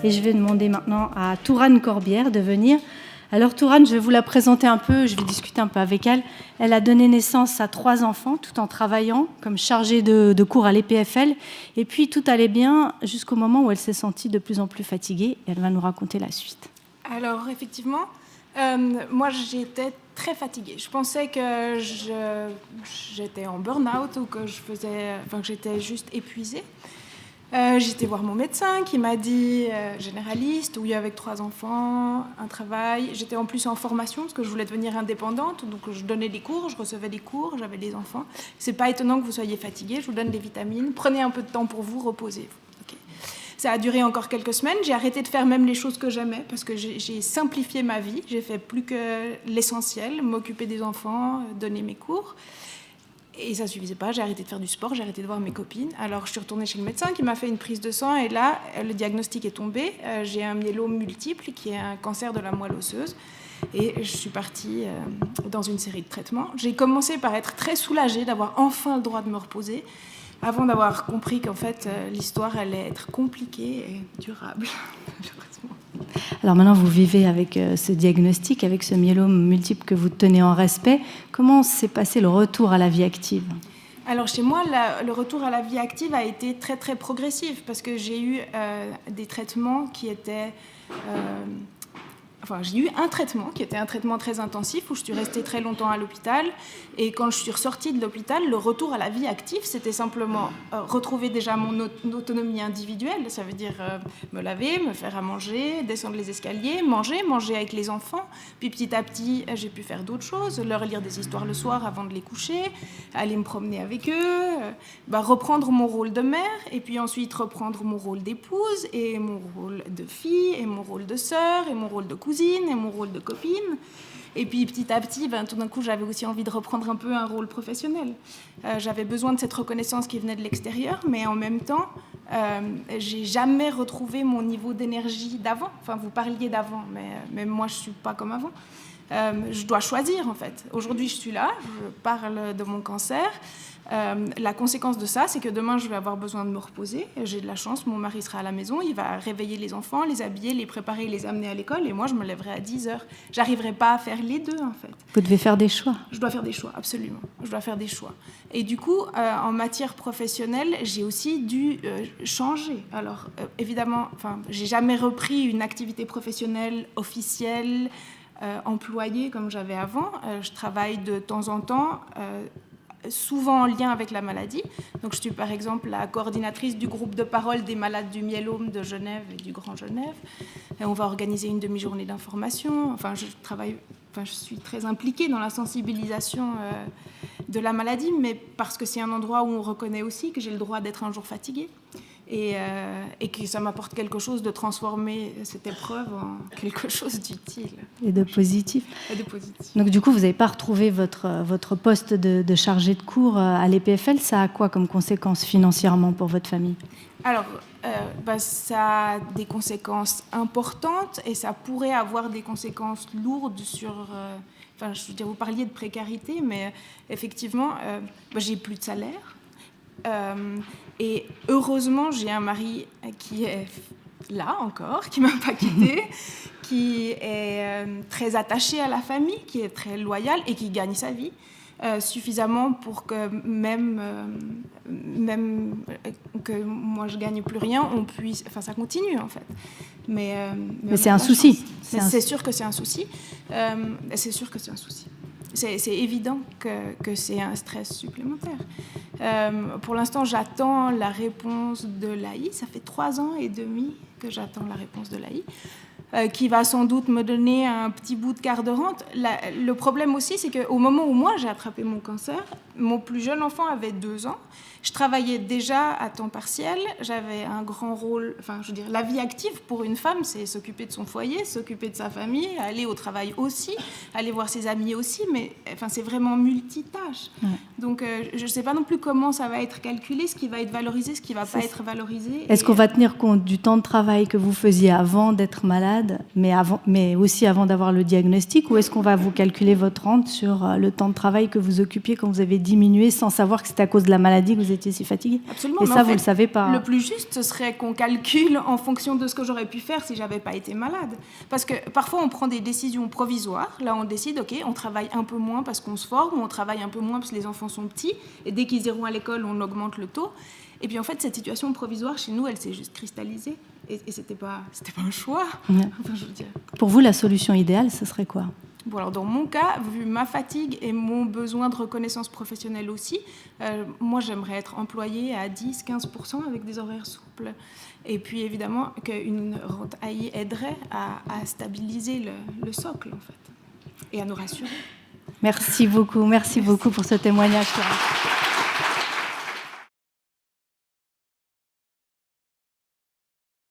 Et je vais demander maintenant à Tourane Corbière de venir. Alors Tourane, je vais vous la présenter un peu, je vais discuter un peu avec elle. Elle a donné naissance à 3 enfants tout en travaillant comme chargée de cours à l'EPFL. Et puis tout allait bien jusqu'au moment où elle s'est sentie de plus en plus fatiguée. Et elle va nous raconter la suite. Alors effectivement, moi j'étais très fatiguée. Je pensais que j'étais en burn-out ou que que j'étais juste épuisée. J'étais voir mon médecin qui m'a dit généraliste, oui, avec 3 enfants, un travail. J'étais en plus en formation parce que je voulais devenir indépendante, donc je donnais des cours, je recevais des cours, j'avais des enfants. C'est pas étonnant que vous soyez fatigué, je vous donne des vitamines, prenez un peu de temps pour vous, reposez-vous. Okay. Ça a duré encore quelques semaines, j'ai arrêté de faire même les choses que j'aimais parce que j'ai simplifié ma vie, j'ai fait plus que l'essentiel, m'occuper des enfants, donner mes cours. Et ça ne suffisait pas, j'ai arrêté de faire du sport, j'ai arrêté de voir mes copines. Alors je suis retournée chez le médecin qui m'a fait une prise de sang et là, le diagnostic est tombé. J'ai un myélome multiple qui est un cancer de la moelle osseuse. Et je suis partie dans une série de traitements. J'ai commencé par être très soulagée d'avoir enfin le droit de me reposer, avant d'avoir compris qu'en fait, l'histoire allait être compliquée et durable. Alors maintenant, vous vivez avec ce diagnostic, avec ce myélome multiple que vous tenez en respect. Comment s'est passé le retour à la vie active ? Alors chez moi, le retour à la vie active a été très très progressif parce que j'ai eu des traitements qui étaient... j'ai eu un traitement qui était un traitement très intensif où je suis restée très longtemps à l'hôpital. Et quand je suis ressortie de l'hôpital, le retour à la vie active, c'était simplement retrouver déjà mon autonomie individuelle. Ça veut dire me laver, me faire à manger, descendre les escaliers, manger avec les enfants. Puis petit à petit, j'ai pu faire d'autres choses, leur lire des histoires le soir avant de les coucher, aller me promener avec eux, reprendre mon rôle de mère et puis ensuite reprendre mon rôle d'épouse et mon rôle de fille et mon rôle de sœur et mon rôle de cousine et mon rôle de copine. Et puis petit à petit, tout d'un coup, j'avais aussi envie de reprendre un peu un rôle professionnel. J'avais besoin de cette reconnaissance qui venait de l'extérieur, mais en même temps, j'ai jamais retrouvé mon niveau d'énergie d'avant. Enfin, vous parliez d'avant, mais moi, je suis pas comme avant. Je dois choisir, en fait. Aujourd'hui, je suis là, je parle de mon cancer. La conséquence de ça, c'est que demain, je vais avoir besoin de me reposer. J'ai de la chance, mon mari sera à la maison, il va réveiller les enfants, les habiller, les préparer, les amener à l'école, et moi, je me lèverai à 10h. J'arriverai pas à faire les deux, en fait. Vous devez faire des choix. Je dois faire des choix, absolument. Je dois faire des choix. Et du coup, en matière professionnelle, j'ai aussi dû changer. Alors, évidemment, j'ai jamais repris une activité professionnelle officielle, employée comme j'avais avant. Je travaille de temps en temps, souvent en lien avec la maladie. Donc, je suis par exemple la coordinatrice du groupe de parole des malades du myélome de Genève et du Grand Genève. Et on va organiser une demi-journée d'information. Je suis très impliquée dans la sensibilisation de la maladie, mais parce que c'est un endroit où on reconnaît aussi que j'ai le droit d'être un jour fatiguée. Et que ça m'apporte quelque chose de transformer cette épreuve en quelque chose d'utile. Et de positif. Donc du coup, vous n'avez pas retrouvé votre poste de chargé de cours à l'EPFL. Ça a quoi comme conséquence financièrement pour votre famille ? Alors, ça a des conséquences importantes et ça pourrait avoir des conséquences lourdes sur... vous parliez de précarité, mais effectivement, j'ai plus de salaire. Et heureusement, j'ai un mari qui est là encore, qui ne m'a pas quittée, qui est très attaché à la famille, qui est très loyal et qui gagne sa vie suffisamment pour que même que moi je ne gagne plus rien, on puisse... ça continue en fait. Mais c'est un souci. C'est sûr que c'est un souci. C'est sûr que c'est un souci. C'est évident que c'est un stress supplémentaire. Pour l'instant, j'attends la réponse de l'AI. Ça fait 3 ans et demi que j'attends la réponse de l'AI, qui va sans doute me donner un petit bout de quart de rente. Le problème aussi, c'est qu'au moment où moi, j'ai attrapé mon cancer, mon plus jeune enfant avait 2 ans. Je travaillais déjà à temps partiel, j'avais un grand rôle, la vie active pour une femme, c'est s'occuper de son foyer, s'occuper de sa famille, aller au travail aussi, aller voir ses amis aussi, mais c'est vraiment multitâche. Ouais. Donc je ne sais pas non plus comment ça va être calculé, ce qui va être valorisé, ce qui ne va pas être valorisé. Est-ce qu'on va tenir compte du temps de travail que vous faisiez avant d'être malade, mais aussi avant d'avoir le diagnostic, ou est-ce qu'on va vous calculer votre rente sur le temps de travail que vous occupiez quand vous avez diminué sans savoir que c'était à cause de la maladie que vous étiez si fatiguée. Absolument. Et ça, vous ne le savez pas. Le plus juste, ce serait qu'on calcule en fonction de ce que j'aurais pu faire si je n'avais pas été malade. Parce que parfois, on prend des décisions provisoires. Là, on décide, OK, on travaille un peu moins parce qu'on se forme, ou on travaille un peu moins parce que les enfants sont petits, et dès qu'ils iront à l'école, on augmente le taux. Et puis, en fait, cette situation provisoire, chez nous, elle s'est juste cristallisée. Et ce n'était pas un choix. Ouais. Enfin, je veux dire. Pour vous, la solution idéale, ce serait quoi ? Bon, alors dans mon cas, vu ma fatigue et mon besoin de reconnaissance professionnelle aussi, moi j'aimerais être employée à 10-15% avec des horaires souples. Et puis évidemment qu'une rente AI aiderait à stabiliser le socle en fait, et à nous rassurer. Merci beaucoup pour ce témoignage, Clara.